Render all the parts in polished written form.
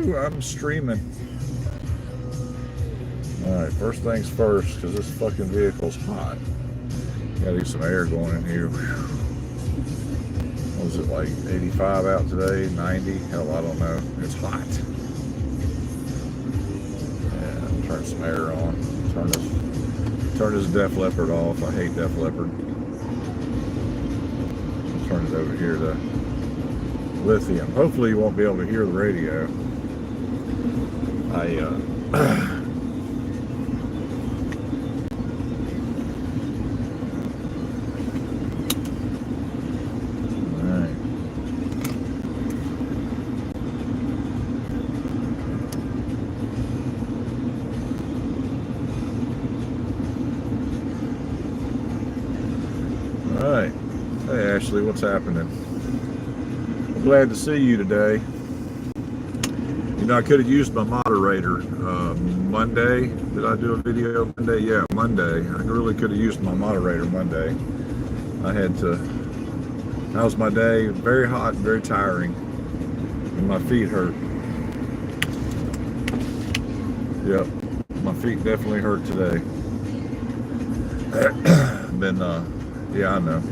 Woo, I'm streaming. Alright, first things first, because this fucking vehicle's hot. Gotta get some air going in here. What was it, like 85 out today? 90? Hell, I don't know. It's hot. Yeah, turn some air on. Turn this Def Leppard off. I hate Def Leppard. Turn it over here to lithium. Hopefully you won't be able to hear the radio. Alright. Hey Ashley, what's happening? I'm glad to see you today. You know, I could have used my moderator Monday. Did I do a video Monday? Yeah, Monday. I really could have used my moderator Monday. That was my day. Very hot, very tiring. And my feet hurt. Yep, my feet definitely hurt today. Yeah, I know.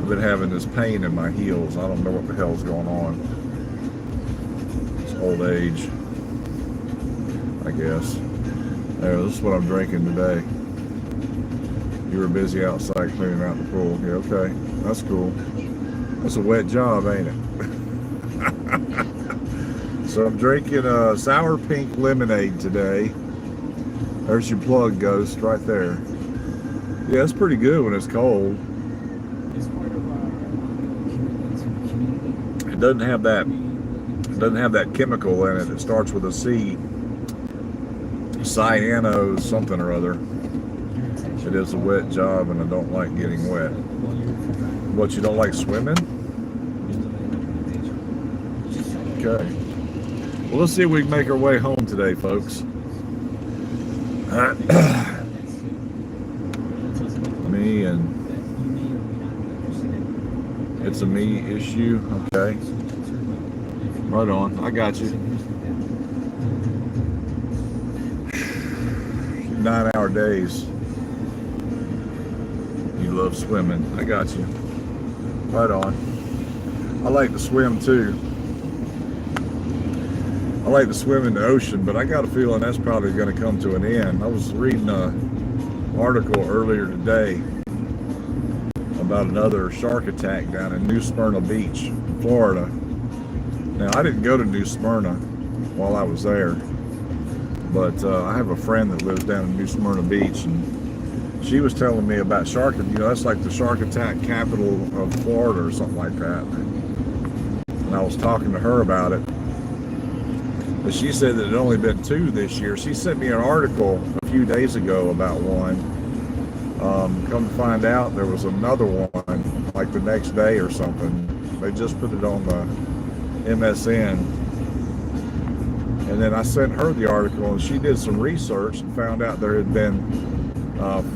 I've been having this pain in my heels. I don't know what the hell's going on. It's old age, I guess. This is what I'm drinking today. You were busy outside cleaning out the pool. Yeah, okay. That's cool. That's a wet job, ain't it? So I'm drinking sour pink lemonade today. There's your plug, Ghost, right there. Yeah, it's pretty good when it's cold. It doesn't have that chemical in it. It starts with a C. Cyano something or other. It is a wet job and I don't like getting wet. What, you don't like swimming? Okay. Well, let's see if we can make our way home today, folks. Me and it's a me issue. Okay. Right on. I got you. 9-hour days. You love swimming. I got you. Right on. I like to swim too. I like to swim in the ocean, but I got a feeling that's probably going to come to an end. I was reading an article earlier today about another shark attack down in New Smyrna Beach, Florida. Now, I didn't go to New Smyrna while I was there, but I have a friend that lives down in New Smyrna Beach, and she was telling me about shark, you know, that's like the shark attack capital of Florida or something like that. And I was talking to her about it, but she said that it had only been 2 this year. She sent me an article a few days ago about one. Come to find out, there was another one like the next day or something. They just put it on the MSN. And then I sent her the article, and she did some research and found out there had been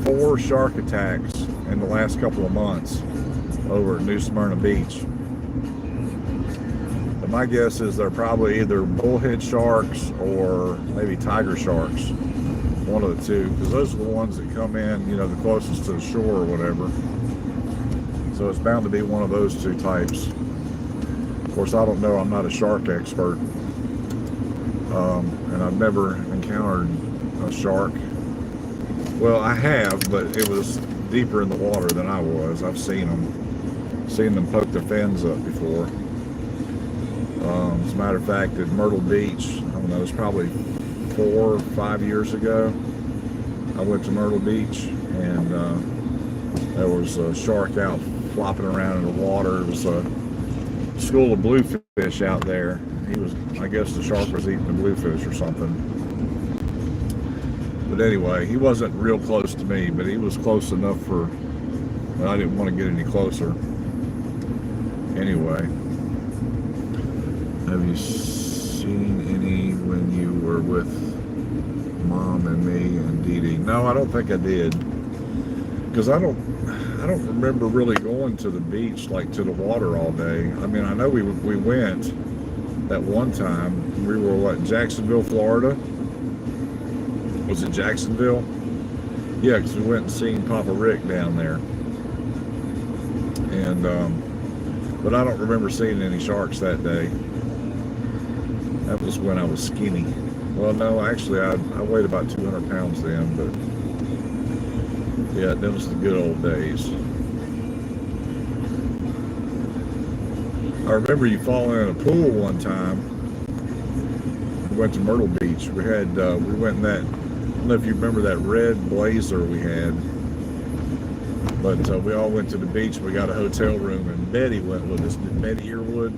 4 shark attacks in the last couple of months over at New Smyrna Beach. But my guess is they're probably either bullhead sharks or maybe tiger sharks. One of the two, because those are the ones that come in, you know, the closest to the shore or whatever. So it's bound to be one of those 2 types. Of course, I don't know. I'm not a shark expert. And I've never encountered a shark. Well, I have, but it was deeper in the water than I was. I've seen them poke their fins up before. As a matter of fact, at Myrtle Beach, I don't know, it was probably 4 or 5 years ago, I went to Myrtle Beach, and there was a shark out flopping around in the water. It was a school of bluefish out there. I guess the shark was eating the bluefish or something. But anyway, he wasn't real close to me, but he was close enough for, well, I didn't want to get any closer. Anyway, have you seen any when you were with Mom and me and Dee Dee? No, I don't think I did, because I don't remember really going to the beach, like to the water all day. I mean, I know we went, that one time. We were, what, in Jacksonville, Florida? Was it Jacksonville? Yeah, because we went and seen Papa Rick down there. And, but I don't remember seeing any sharks that day. That was when I was skinny. Well, no, actually, I weighed about 200 pounds then, but yeah, that was the good old days. I remember you falling in a pool one time. We went to Myrtle Beach. We went in that, I don't know if you remember that red Blazer we had, but we all went to the beach. We got a hotel room, and Betty went with us. Betty Earwood.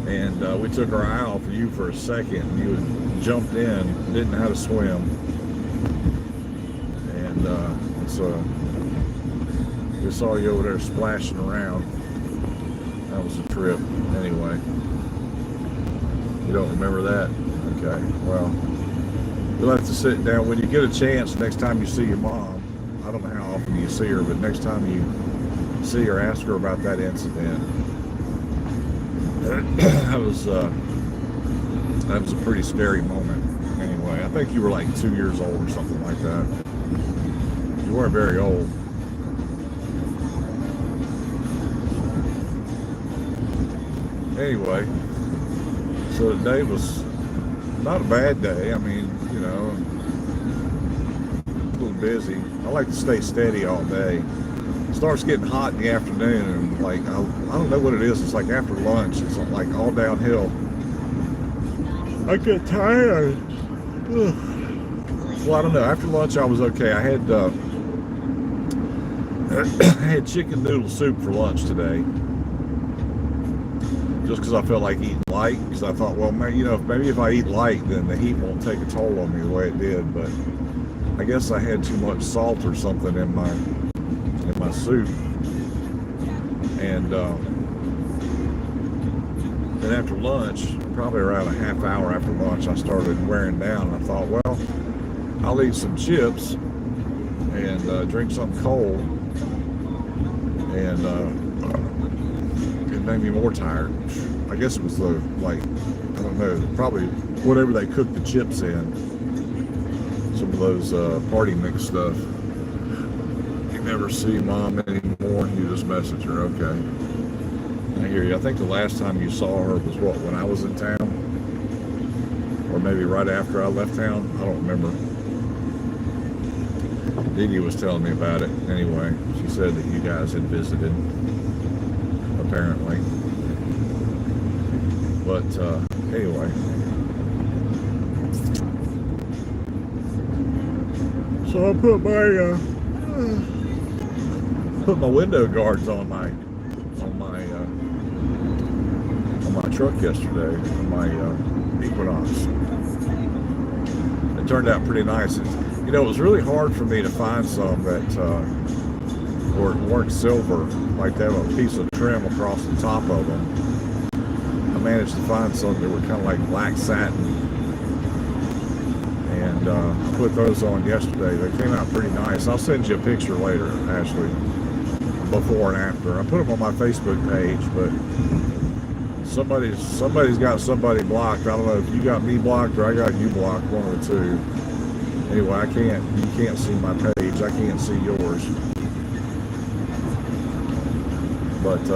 And we took our eye off of you for a second, and you had jumped in, didn't know how to swim. And so we saw you over there splashing around. That was a trip. Anyway, you don't remember that? Okay, well, you'll have to sit down. When you get a chance, next time you see your mom, I don't know how often you see her, but next time you see her, ask her about that incident. That was a pretty scary moment. Anyway, I think you were like 2 years old or something like that. You weren't very old. Anyway, so today was not a bad day. I mean, you know, a little busy. I like to stay steady all day. It starts getting hot in the afternoon, and like I don't know what it is. It's like after lunch, it's like all downhill. I get tired. Ugh. Well, I don't know. After lunch, I was okay. I had I had chicken noodle soup for lunch today, just because I felt like eating light. Because I thought, well, maybe if I eat light, then the heat won't take a toll on me the way it did. But I guess I had too much salt or something in my soup. And then after lunch, probably around a half hour after lunch, I started wearing down. I thought, well, I'll eat some chips and drink something cold, and it made me more tired. I guess it was I don't know, probably whatever they cooked the chips in. Some of those party mix stuff. You never see Mom anymore. You just message her. Okay. I hear you. I think the last time you saw her was what, when I was in town? Or maybe right after I left town? I don't remember. Dee Dee was telling me about it. Anyway, she said that you guys had visited, apparently. But anyway. So I put my window guards on my truck yesterday, on my Equinox. It turned out pretty nice. You know, it was really hard for me to find some that weren't silver, like they have a piece of trim across the top of them. I managed to find some that were kind of like black satin, and I put those on yesterday. They came out pretty nice. I'll send you a picture later, Ashley, before and after. I put them on my Facebook page, but somebody's got somebody blocked. I don't know if you got me blocked or I got you blocked, one of the two. Anyway, you can't see my page. I can't see yours. But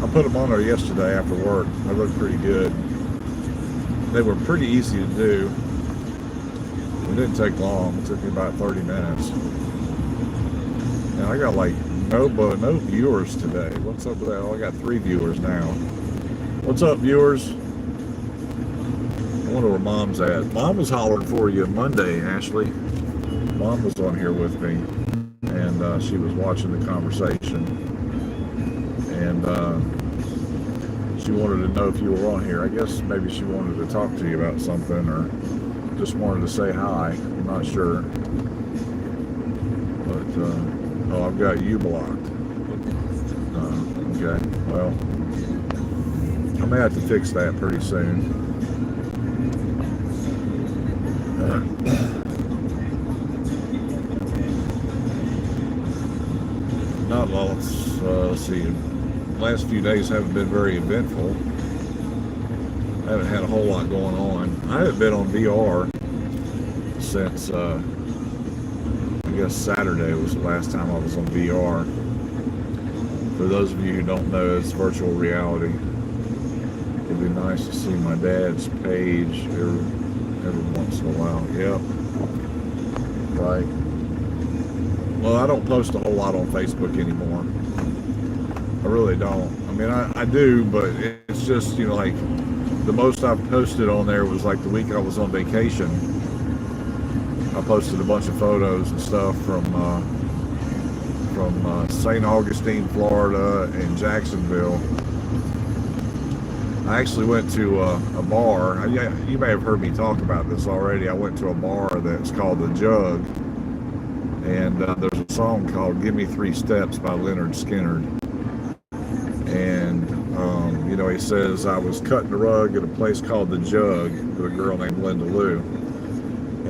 I put them on there yesterday after work. They looked pretty good. They were pretty easy to do. It didn't take long. It took me about 30 minutes. And I got like no viewers today. What's up with that? Oh, I got 3 viewers now. What's up, viewers? I wonder where Mom's at. Mom was hollering for you Monday, Ashley. Mom was on here with me, and she was watching the conversation, and she wanted to know if you were on here. I guess maybe she wanted to talk to you about something, or just wanted to say hi. I'm not sure. But oh, I've got you blocked. Okay, well, I may have to fix that pretty soon. Not lots. Let's see. last few days haven't been very eventful. I haven't had a whole lot going on. I haven't been on VR since, I guess Saturday was the last time I was on VR. For those of you who don't know, it's virtual reality. It'd be nice to see my dad's page every once in a while. Yep. Right. Well, I don't post a whole lot on Facebook anymore. I really don't. I mean, I do, but it's just, you know, like the most I've posted on there was like the week I was on vacation. I posted a bunch of photos and stuff from St. Augustine, Florida, and Jacksonville. I actually went to a bar. You may have heard me talk about this already. I went to a bar that's called The Jug, and there's a song called "Give Me Three Steps" by Leonard Skinner. And you know, he says I was cutting the rug at a place called The Jug with a girl named Linda Lou,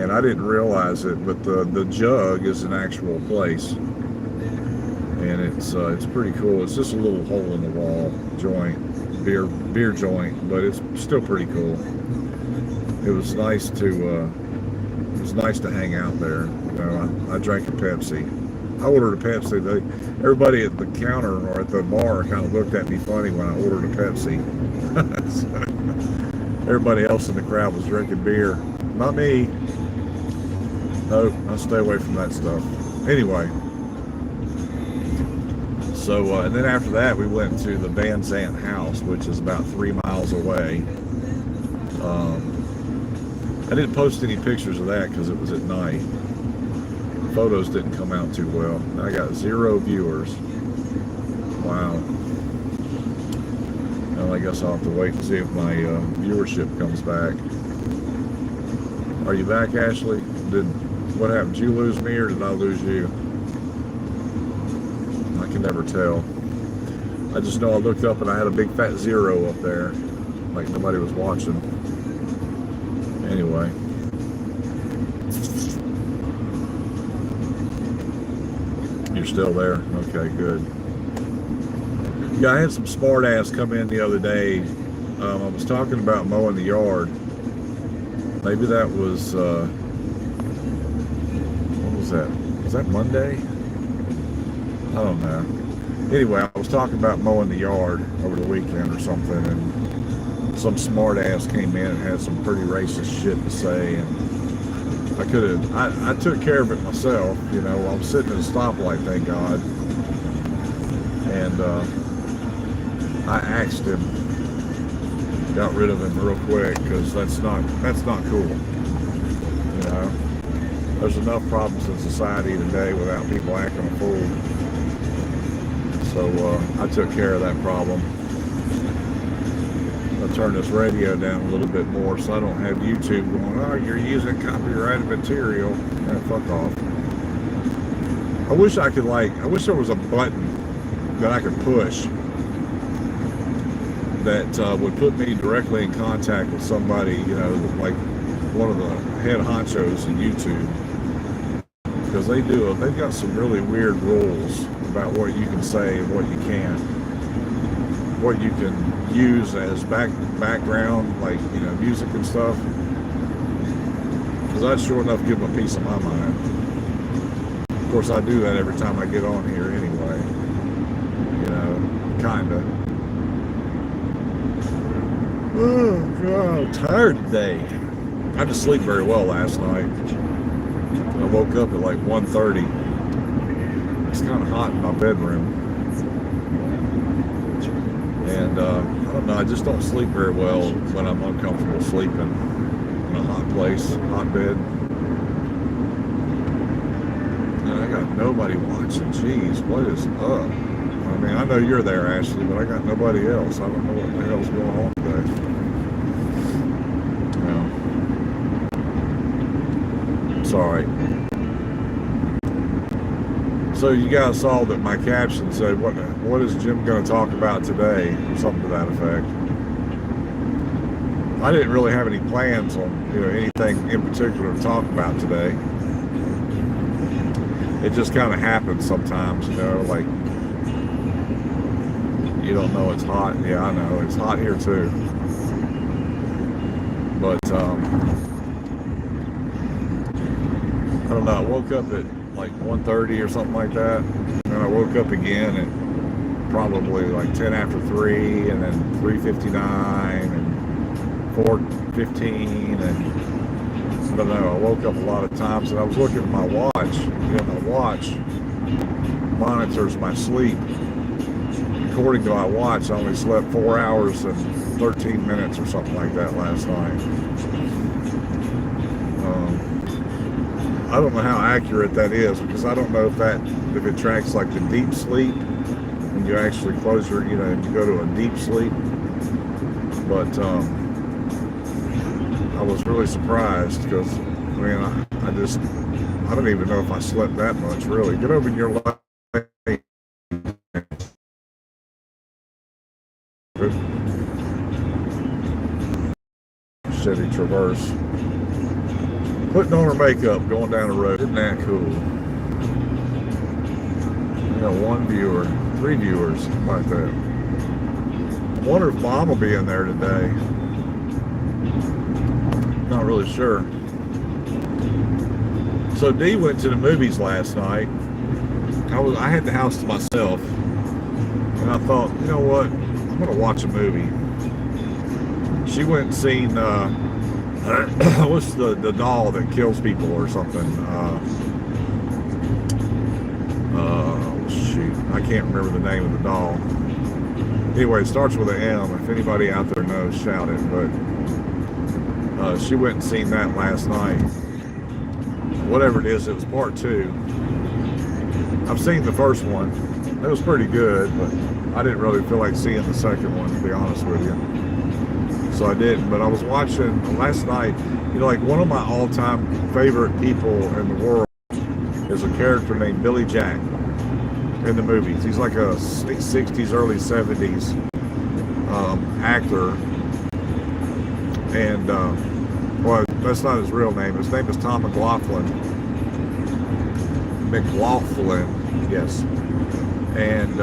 and I didn't realize it, but the Jug is an actual place, and it's pretty cool. It's just a little hole in the wall joint. Beer joint, but it's still pretty cool. It was nice to hang out there. You know, I drank a Pepsi. I ordered a Pepsi. Everybody at the counter or at the bar kind of looked at me funny when I ordered a Pepsi. Everybody else in the crowd was drinking beer. Not me. Nope, I stay away from that stuff. Anyway. So, and then after that, we went to the Van Zandt house, which is about 3 miles away. I didn't post any pictures of that because it was at night. The photos didn't come out too well. I got 0 viewers. Wow. Well, I guess I'll have to wait and see if my viewership comes back. Are you back, Ashley? What happened? Did you lose me or did I lose you? I can never tell. I just know I looked up and I had a big fat 0 up there, like nobody was watching. Anyway. You're still there? Okay, good. Yeah, I had some smart ass come in the other day. I was talking about mowing the yard. Maybe that was, what was that? Was that Monday? I don't know. Anyway, I was talking about mowing the yard over the weekend or something, and some smart ass came in and had some pretty racist shit to say, and I took care of it myself, you know. I'm sitting at a stoplight, thank God, and I axed him, got rid of him real quick, because that's not cool, you know. There's enough problems in society today without people acting a fool. So I took care of that problem. I'll turn this radio down a little bit more so I don't have YouTube going, oh, you're using copyrighted material. Yeah, fuck off. I wish there was a button that I could push that would put me directly in contact with somebody, you know, like one of the head honchos in YouTube. Because they've got some really weird rules about what you can say and what you can't, what you can use as background, like, you know, music and stuff. Because I'd sure enough give them a piece of my mind. Of course, I do that every time I get on here anyway. You know, kinda. Oh God, I'm tired today. I didn't sleep very well last night. I woke up at like 1:30. It's kind of hot in my bedroom. And I don't know, I just don't sleep very well when I'm uncomfortable sleeping in a hot place, hot bed. And I got nobody watching. Jeez, what is up? I mean, I know you're there, Ashley, but I got nobody else. I don't know what the hell's going on today. It's all right. So you guys saw that my caption said, what is Jim going to talk about today? Or something to that effect. I didn't really have any plans on, you know, anything in particular to talk about today. It just kind of happens sometimes, you know, like You don't know it's hot. Yeah, I know. It's hot here too. But, I don't know. I woke up at like 1:30 or something like that. And I woke up again at probably like 10 after 3, and then 3:59 and 4:15, and I don't know. I woke up a lot of times, and I was looking at my watch. You know, my watch monitors my sleep. According to my watch, I only slept 4 hours and 13 minutes or something like that last night. I don't know how accurate that is, because I don't know if it tracks like the deep sleep when you actually close your, you go to a deep sleep. But I was really surprised, because I mean, I don't even know if I slept that much, really. Get over in your life. Chevy Traverse. Putting on her makeup, going down the road. Isn't that cool? You know, 1 viewer, 3 viewers, something like that. I wonder if Mom will be in there today. Not really sure. So Dee went to the movies last night. I had the house to myself, and I thought, you know what? I'm gonna watch a movie. She went and seen what's the doll that kills people or something? Shoot, I can't remember the name of the doll. Anyway, it starts with an M. If anybody out there knows, shout it. But she went and seen that last night. Whatever it is, it was part 2. I've seen the first one. It was pretty good, but I didn't really feel like seeing the second one, to be honest with you. So I didn't. But I was watching last night. You know, like, one of my all-time favorite people in the world is a character named Billy Jack in the movies. He's like a 60s, early 70s actor. And, well, that's not his real name. His name is Tom McLaughlin. Yes. And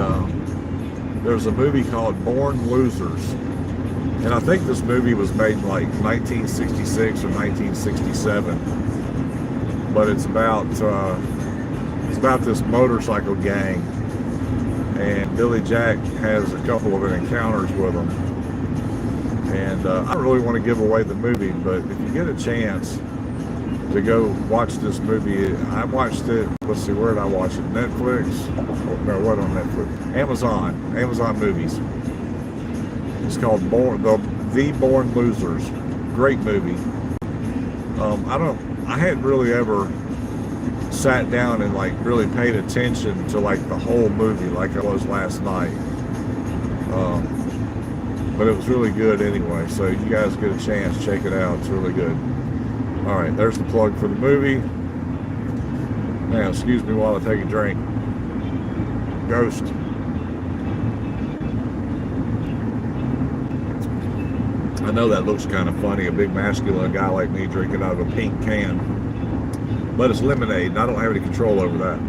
there's a movie called Born Losers. And I think this movie was made in like 1966 or 1967. But it's about this motorcycle gang, and Billy Jack has a couple of encounters with them. And I don't really want to give away the movie, but if you get a chance to go watch this movie, I watched it. Let's see, where did I watch it? Netflix? No, what on Netflix? Amazon Movies. It's called The Born Losers. Great movie. I hadn't really ever sat down and like really paid attention to like the whole movie like I was last night. But it was really good anyway. So you guys get a chance, check it out. It's really good. All right, there's the plug for the movie. Now, excuse me while I take a drink. Ghost. I know that looks kind of funny, a big masculine guy like me drinking out of a pink can. But it's lemonade, and I don't have any control over that.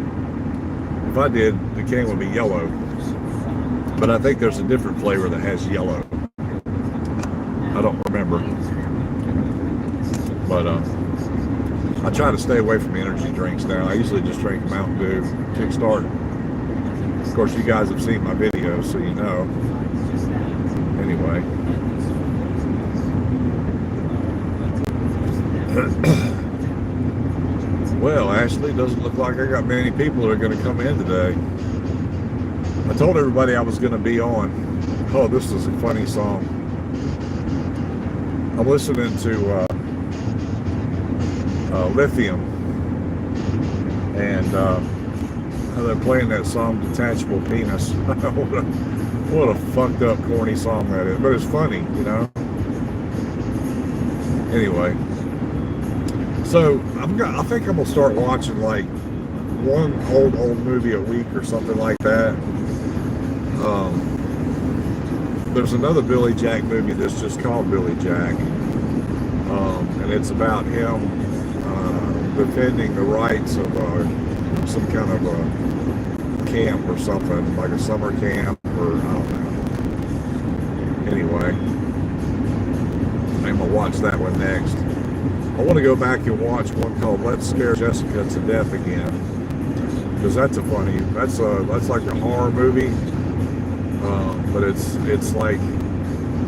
If I did, the can would be yellow. But I think there's a different flavor that has yellow. I don't remember. But I try to stay away from energy drinks now. I usually just drink Mountain Dew, Kickstart. Of course, you guys have seen my videos, so you know. Anyway. Well, Ashley, doesn't look like I got many people that are going to come in today. I told everybody I was going to be on. Oh, this is a funny song. I'm listening to Lithium, and they're playing that song Detachable Penis. What a fucked up, corny song that is. But it's funny, you know? Anyway. So I think I'm gonna start watching like one old movie a week or something like that. There's another Billy Jack movie that's just called Billy Jack, and it's about him defending the rights of some kind of a camp or something, like a summer camp, or I don't know. Anyway, I'm gonna watch that one next. I want to go back and watch one called Let's Scare Jessica to Death Again, because that's like a horror movie, but it's like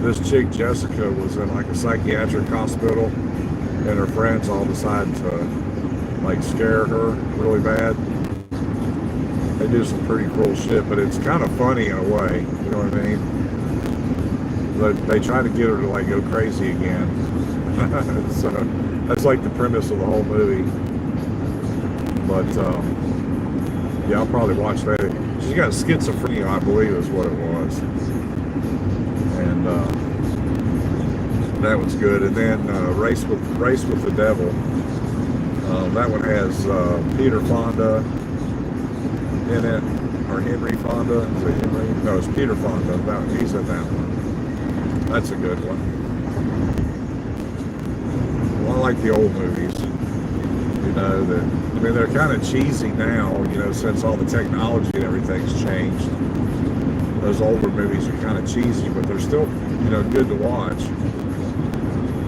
this chick Jessica was in like a psychiatric hospital, and her friends all decide to like scare her really bad. They do some pretty cool shit, but it's kind of funny in a way, you know what I mean? But they try to get her to like go crazy again. So that's like the premise of the whole movie. But yeah, I'll probably watch that. She's got schizophrenia, I believe, is what it was. And that was good. And then Race with the Devil. That one has Peter Fonda in it, or Henry Fonda. Is it Henry? No, it's Peter Fonda. He's in that one. That's a good one. Well, I like the old movies. You know, they're kind of cheesy now, you know, since all the technology and everything's changed. Those older movies are kind of cheesy, but they're still, you know, good to watch.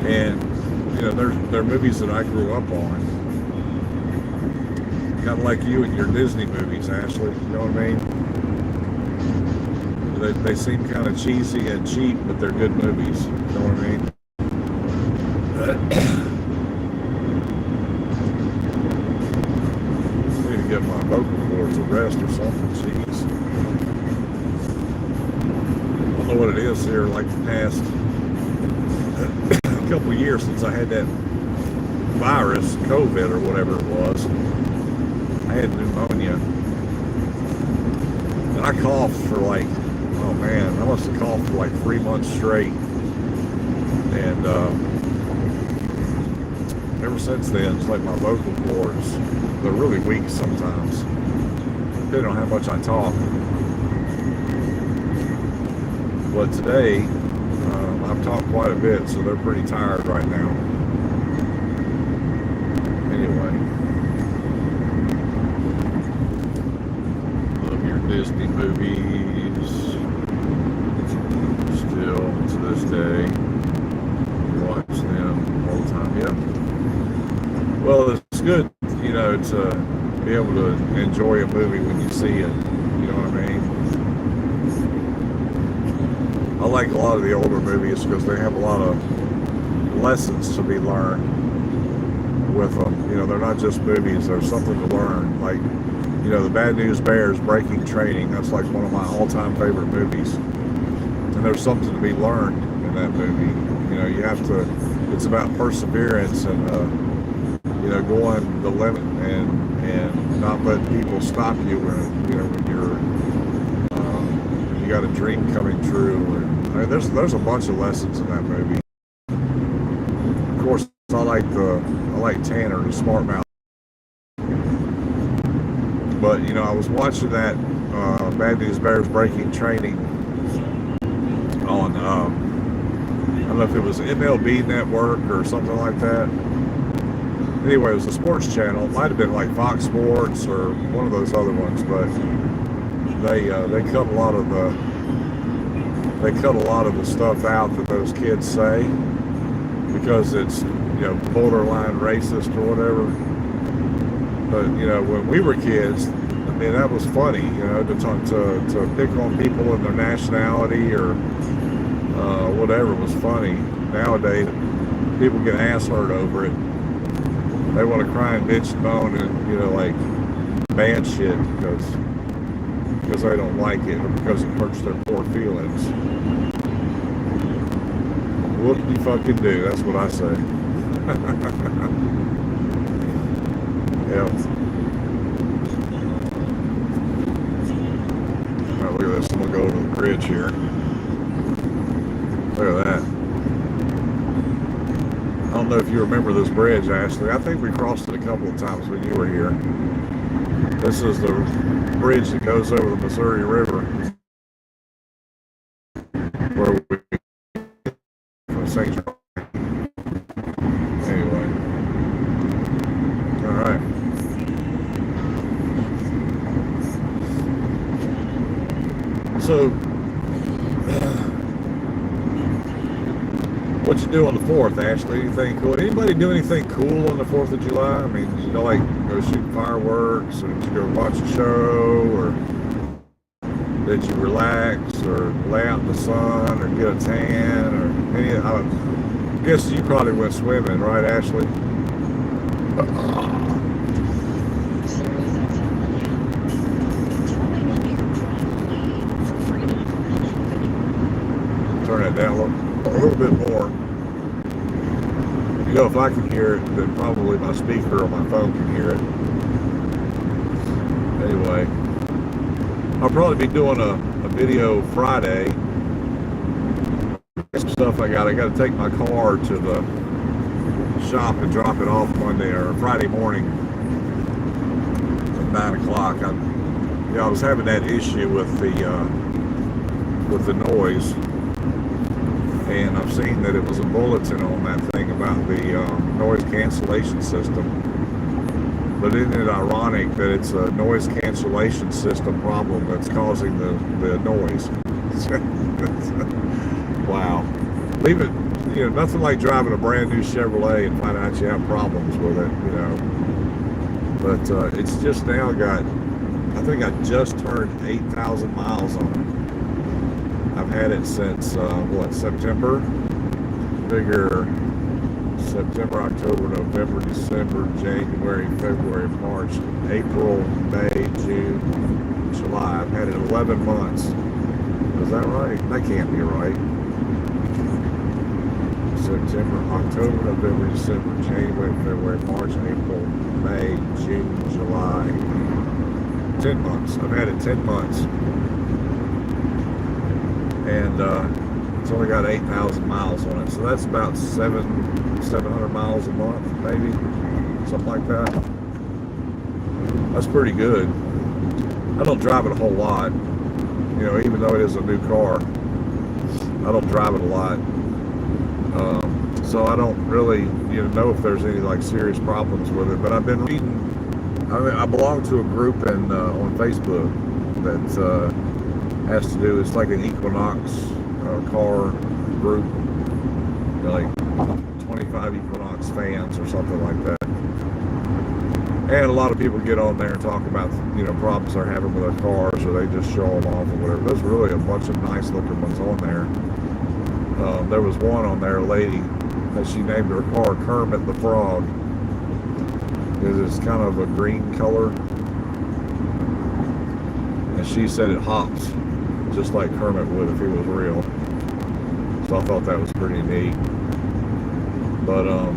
And, you know, they're movies that I grew up on. Kind of like you and your Disney movies, Ashley, you know what I mean? They seem kind of cheesy and cheap, but they're good movies, you know what I mean? Get my vocal cords a rest or something. Jeez. I don't know what it is here, like the past couple of years since I had that virus, COVID or whatever it was. I had pneumonia. And I coughed for like, oh man, I must have coughed for like 3 months straight. And ever since then, it's like my vocal cords, they're really weak sometimes, depending on how much I talk. But today, I've talked quite a bit, so they're pretty tired right now. Anyway, love your Disney movies. Still, to this day, watch them all the time. Yep. Well, it's good, you know, to be able to enjoy a movie when you see it, you know what I mean? I like a lot of the older movies because they have a lot of lessons to be learned with them. You know, they're not just movies, there's something to learn. Like, you know, the Bad News Bears, Breaking Training, that's like one of my all-time favorite movies. And there's something to be learned in that movie. You know, you have to, it's about perseverance and, you know, going the limit and not let people stop you when, you know, when you got a dream coming true. And, I mean, there's a bunch of lessons in that movie. Of course, I like Tanner, the smart mouth. But, you know, I was watching that Bad News Bears Breaking Training on, I don't know if it was MLB Network or something like that. Anyway, it was a sports channel. It might have been like Fox Sports or one of those other ones, but they cut a lot of the stuff out that those kids say because it's, you know, borderline racist or whatever. But, you know, when we were kids, I mean, that was funny, you know, to pick on people and their nationality or whatever was funny. Nowadays, people get ass hurt over it. They want to cry and bitch and moan and, you know, like, ban shit because they don't like it or because it hurts their poor feelings. What do you fucking do? That's what I say. Yeah. Alright, look at this. I'm gonna go over the bridge here. Look at that. I don't know if you remember this bridge, Ashley. I think we crossed it a couple of times when you were here. This is the bridge that goes over the Missouri River. Where we from St. John. Anyway. Alright. So What you do on the 4th, Ashley? Anything cool? Anybody do anything cool on the 4th of July? I mean, did you like go shoot fireworks, or did you go watch a show, or did you relax, or lay out in the sun, or get a tan, or any? I guess you probably went swimming, right, Ashley? Turn that down a little bit more. You know, if I can hear it, then probably my speaker on my phone can hear it. Anyway, I'll probably be doing a video Friday. Some stuff I got to take my car to the shop and drop it off Monday or Friday morning at 9 o'clock. I was having that issue with the noise. And I've seen that it was a bulletin on that thing about the noise cancellation system. But isn't it ironic that it's a noise cancellation system problem that's causing the noise? Wow. Leave it, nothing like driving a brand new Chevrolet and finding out you have problems with it, But it's just now got, I think I just turned 8,000 miles on it. I've had it since, September? Figure September, October, November, December, January, February, March, April, May, June, July. I've had it 11 months. Is that right? That can't be right. September, October, November, December, January, February, March, April, May, June, July. 10 months. I've had it 10 months. And it's only got 8,000 miles on it, so that's about 700 miles a month, maybe, something like that. That's pretty good. I don't drive it a whole lot, even though it is a new car. I don't drive it a lot, so I don't really, know if there's any like serious problems with it. But I've been reading. I belong to a group on Facebook that. Has to do, it's like an Equinox car group, like 25 Equinox fans or something like that. And a lot of people get on there and talk about, problems they're having with their cars, or they just show them off or whatever. There's really a bunch of nice looking ones on there. There was one on there, a lady, that she named her car Kermit the Frog, because it's kind of a green color. And she said it hops just like Kermit would if he was real. So I thought that was pretty neat. But a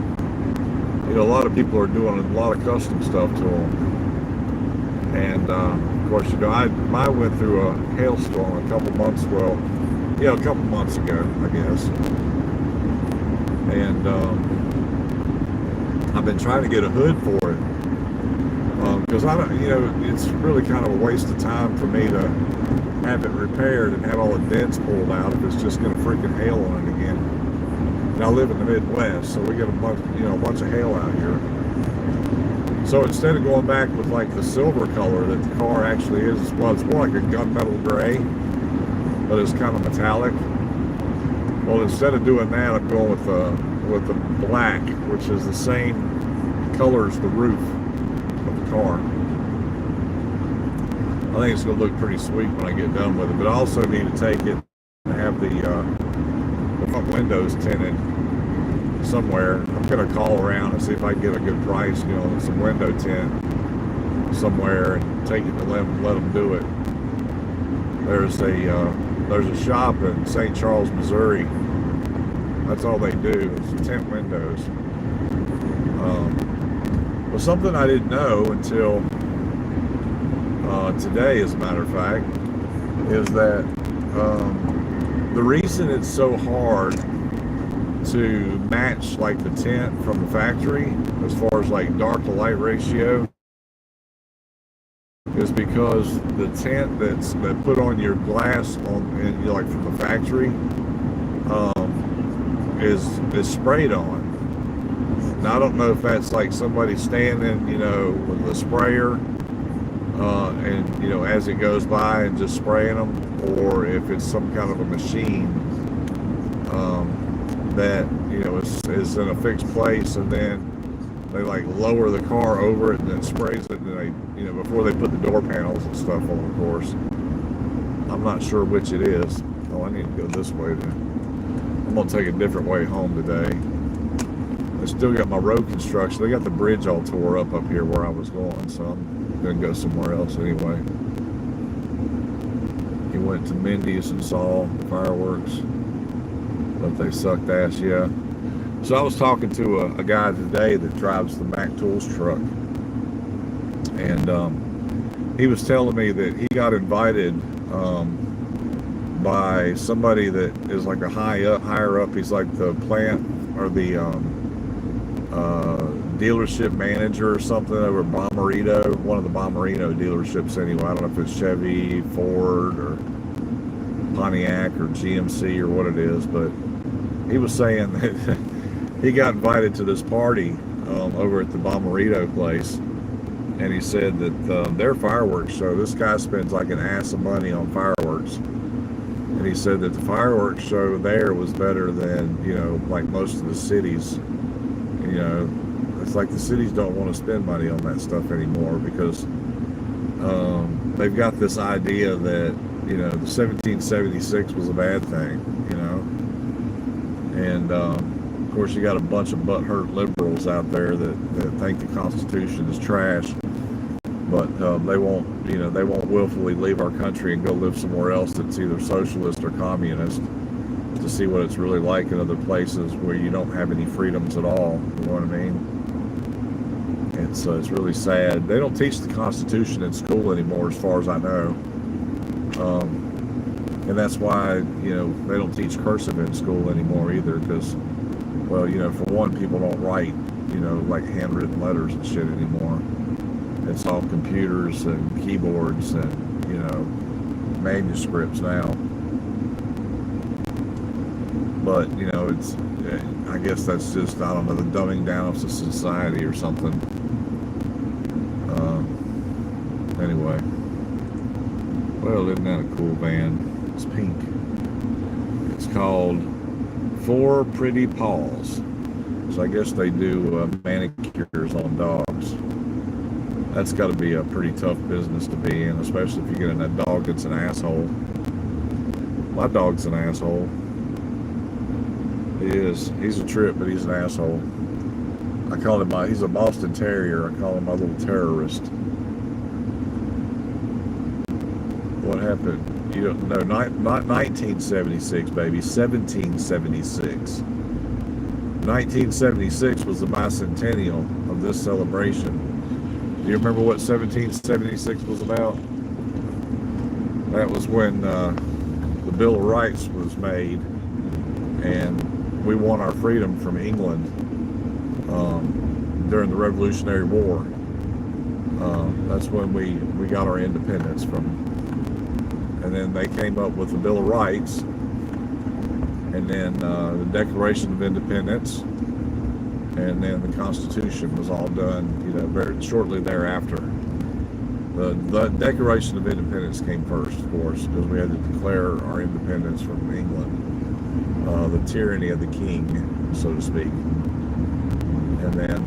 lot of people are doing a lot of custom stuff to them. And of course, I went through a hailstorm a couple months ago, I guess. And I've been trying to get a hood for it. Because I don't, it's really kind of a waste of time for me to have it repaired and have all the dents pulled out if it's just going to freaking hail on it again. And I live in the Midwest, so we get a bunch of hail out here. So instead of going back with like the silver color that the car actually is, it's more like a gunmetal gray, but it's kind of metallic. Well, instead of doing that, I'm going with the black, which is the same color as the roof of the car. I think it's going to look pretty sweet when I get done with it, but I also need to take it and have the front windows tinted somewhere. I'm going to call around and see if I can get a good price, some window tint somewhere, and take it to let them do it. There's a shop in St. Charles, Missouri. That's all they do is tint windows. But something I didn't know until today, as a matter of fact, is that the reason it's so hard to match like the tint from the factory as far as like dark to light ratio is because the tint that's put on your glass like from the factory is sprayed on. Now I don't know if that's like somebody standing with a sprayer and as it goes by and just spraying them, or if it's some kind of a machine that, is in a fixed place, and then they like lower the car over it and then sprays it, and they, before they put the door panels and stuff on, of course. I'm not sure which it is. Oh, I need to go this way then. I'm gonna take a different way home today. I still got my road construction. They got the bridge all tore up here where I was going, so I'm gonna go somewhere else anyway. He went to Mindy's and saw fireworks, but they sucked ass, yeah. So I was talking to a guy today that drives the Mac Tools truck, and he was telling me that he got invited by somebody that is like a higher up. He's like the plant or the dealership manager or something over Bommarito, one of the Bommarito dealerships anyway. I don't know if it's Chevy, Ford, or Pontiac, or GMC, or what it is, but he was saying that he got invited to this party over at the Bommarito place, and he said that their fireworks show, this guy spends like an ass of money on fireworks, and he said that the fireworks show there was better than, like most of the cities. It's like the cities don't want to spend money on that stuff anymore because they've got this idea that, the 1776 was a bad thing, and of course you got a bunch of butthurt liberals out there that think the Constitution is trash, but they won't willfully leave our country and go live somewhere else that's either socialist or communist to see what it's really like in other places where you don't have any freedoms at all. You know what I mean? It's really sad. They don't teach the Constitution in school anymore, as far as I know. And that's why, they don't teach cursive in school anymore either, because, well, for one, people don't write, like handwritten letters and shit anymore. It's all computers and keyboards and, manuscripts now. But, I guess that's just, I don't know, the dumbing down of society or something. Anyway. Well, isn't that a cool band? It's pink. It's called Four Pretty Paws. So I guess they do manicures on dogs. That's got to be a pretty tough business to be in, especially if you get in a dog that's an asshole. My dog's an asshole. He is. He's a trip, but he's an asshole. I call him he's a Boston Terrier. I call him my little terrorist. What happened? You don't know, not 1976, baby, 1776. 1976 was the bicentennial of this celebration. Do you remember what 1776 was about? That was when the Bill of Rights was made, and we won our freedom from England during the Revolutionary War. That's when we got our independence from. And then they came up with the Bill of Rights, and then the Declaration of Independence, and then the Constitution was all done, very shortly thereafter. The Declaration of Independence came first, of course, because we had to declare our independence from England, the tyranny of the king, so to speak. And then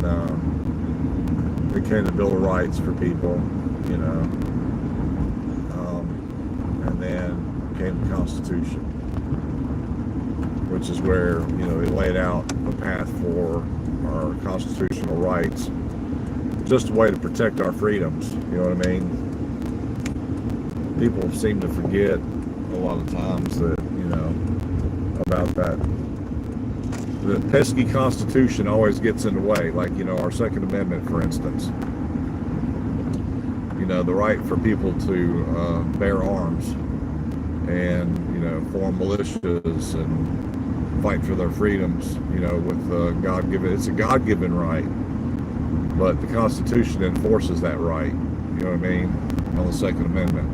became the Bill of Rights for people, and then came the Constitution, which is where, they laid out a path for our constitutional rights, just a way to protect our freedoms, you know what I mean? People seem to forget a lot of times that, about that. The pesky Constitution always gets in the way, like, our Second Amendment, for instance. The right for people to bear arms and, form militias and fight for their freedoms, with God-given, it's a God-given right, but the Constitution enforces that right, you know what I mean, on the Second Amendment.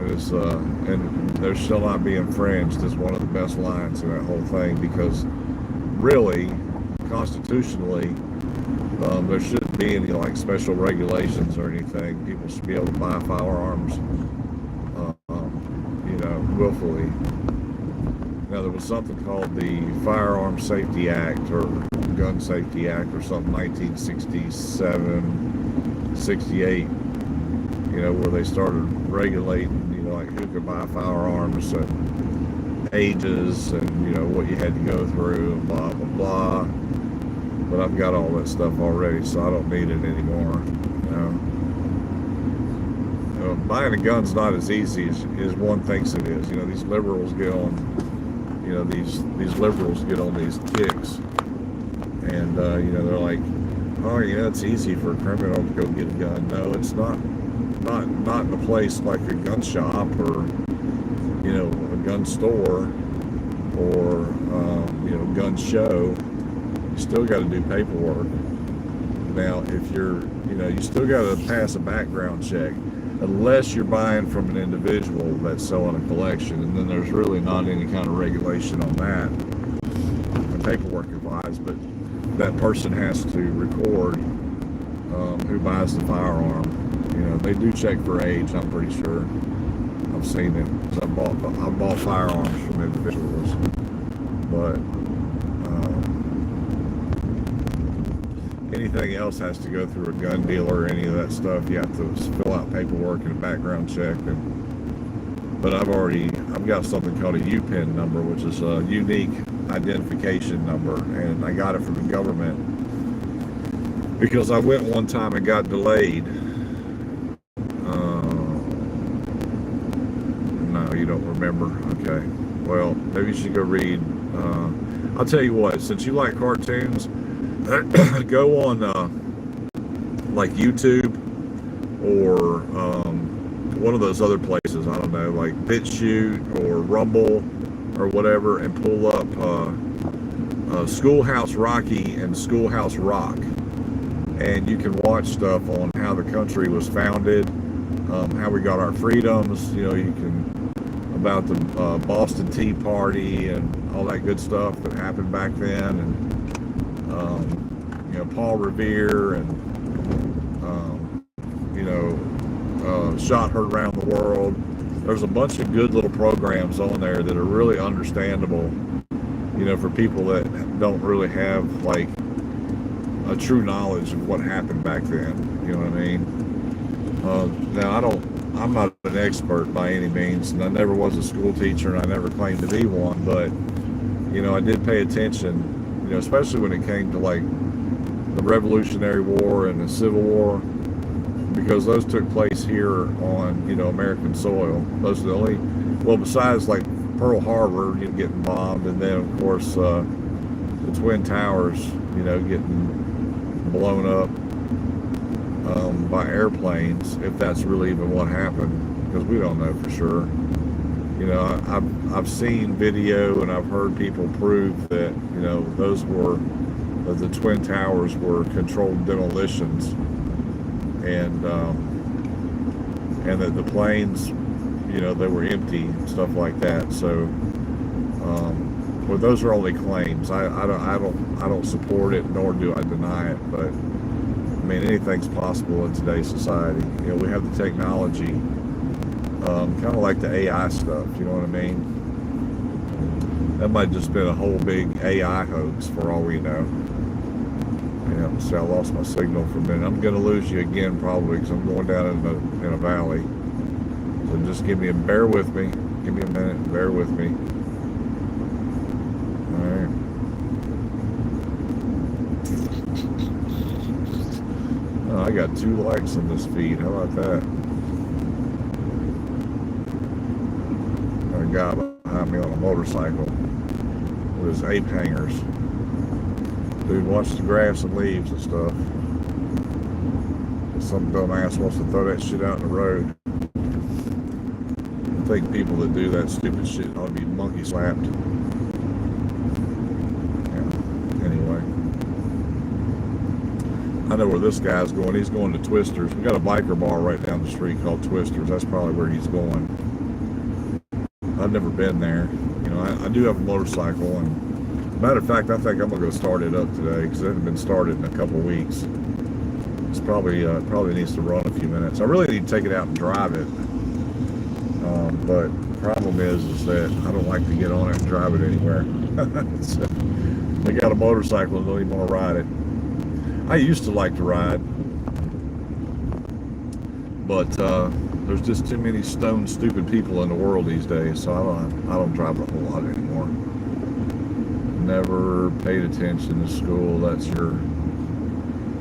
It is, and there shall not be infringed is one of the best lines in that whole thing, because really, constitutionally, there shouldn't be any like special regulations or anything. People should be able to buy firearms, willfully. Now, there was something called the Firearm Safety Act or Gun Safety Act or something, 1967, 68, where they started regulating, like who could buy firearms and ages and, what you had to go through and blah, blah, blah. But I've got all that stuff already, so I don't need it anymore. Buying a gun's not as easy as one thinks it is. These liberals get on, these liberals get on these kicks, and they're like, oh yeah, it's easy for a criminal to go get a gun. No, it's not in a place like a gun shop or a gun store or gun show. You still got to do paperwork. Now, if you're, you still got to pass a background check, unless you're buying from an individual that's selling a collection, and then there's really not any kind of regulation on that, paperwork advice, but that person has to record who buys the firearm. They do check for age, I'm pretty sure. I've seen it. I've bought firearms from individuals, but anything else has to go through a gun dealer. Any of that stuff, you have to fill out paperwork and a background check. But I've got something called a UPIN number, which is a unique identification number, and I got it from the government because I went one time and got delayed. No, you don't remember. Okay. Well, maybe you should go read. I'll tell you what. Since you like cartoons, go on like YouTube or one of those other places, I don't know, like BitChute or Rumble or whatever, and pull up Schoolhouse Rocky and Schoolhouse Rock, and you can watch stuff on how the country was founded, how we got our freedoms, you can about the Boston Tea Party and all that good stuff that happened back then, and Paul Revere, and Shot Heard Around the World. There's a bunch of good little programs on there that are really understandable, for people that don't really have like a true knowledge of what happened back then. You know what I mean? Now I'm not an expert by any means, and I never was a school teacher, and I never claimed to be one, but I did pay attention, especially when it came to like the Revolutionary War and the Civil War, because those took place here on, American soil. Those are the only, well, besides like Pearl Harbor, getting bombed, and then of course the Twin Towers, getting blown up by airplanes, if that's really even what happened, because we don't know for sure. I've seen video and I've heard people prove that, that the Twin Towers were controlled demolitions, and that the planes, they were empty and stuff like that. So, well, those are only claims. I don't support it, nor do I deny it. But I mean, anything's possible in today's society. We have the technology, kind of like the AI stuff. You know what I mean? That might just been a whole big AI hoax for all we know. See, I lost my signal for a minute. I'm going to lose you again probably, because I'm going down in a valley. So just bear with me. Give me a minute, bear with me. All right. Oh, I got 2 likes on this feed. How about that? Got a guy behind me on a motorcycle with his ape hangers. Dude, watch the grass and leaves and stuff. Some dumbass wants to throw that shit out in the road. I think people that do that stupid shit ought to be monkey slapped. Yeah. Anyway, I know where this guy's going. He's going to Twisters. We got a biker bar right down the street called Twisters. That's probably where he's going. I've never been there. I do have a motorcycle, and matter of fact, I think I'm gonna go start it up today, because it hasn't been started in a couple of weeks. It's probably needs to run a few minutes. I really need to take it out and drive it, but Problem is that I don't like to get on it and drive it anywhere. So, they got a motorcycle and don't even want to ride it. I used to like to ride, but there's just too many stone stupid people in the world these days, so I don't drive a whole lot anymore. Never paid attention to school. That's your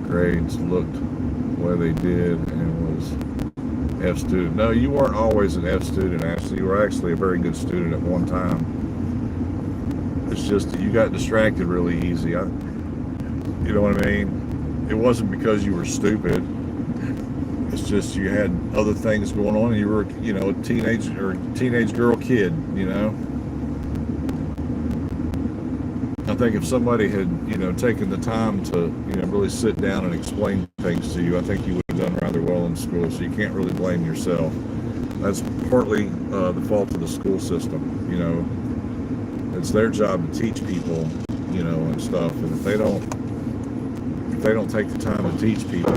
grades looked where they did and was F student. No, you weren't always an F student, Ashley. You were actually a very good student at one time. It's just that you got distracted really easy. You know what I mean? It wasn't because you were stupid. It's just you had other things going on and you were, you know, a teenage girl kid, you know. I think if somebody had, you know, taken the time to, you know, really sit down and explain things to you, I think you would have done rather well in school. So you can't really blame yourself. That's partly the fault of the school system, you know. It's their job to teach people, you know, and stuff. And if they don't take the time to teach people,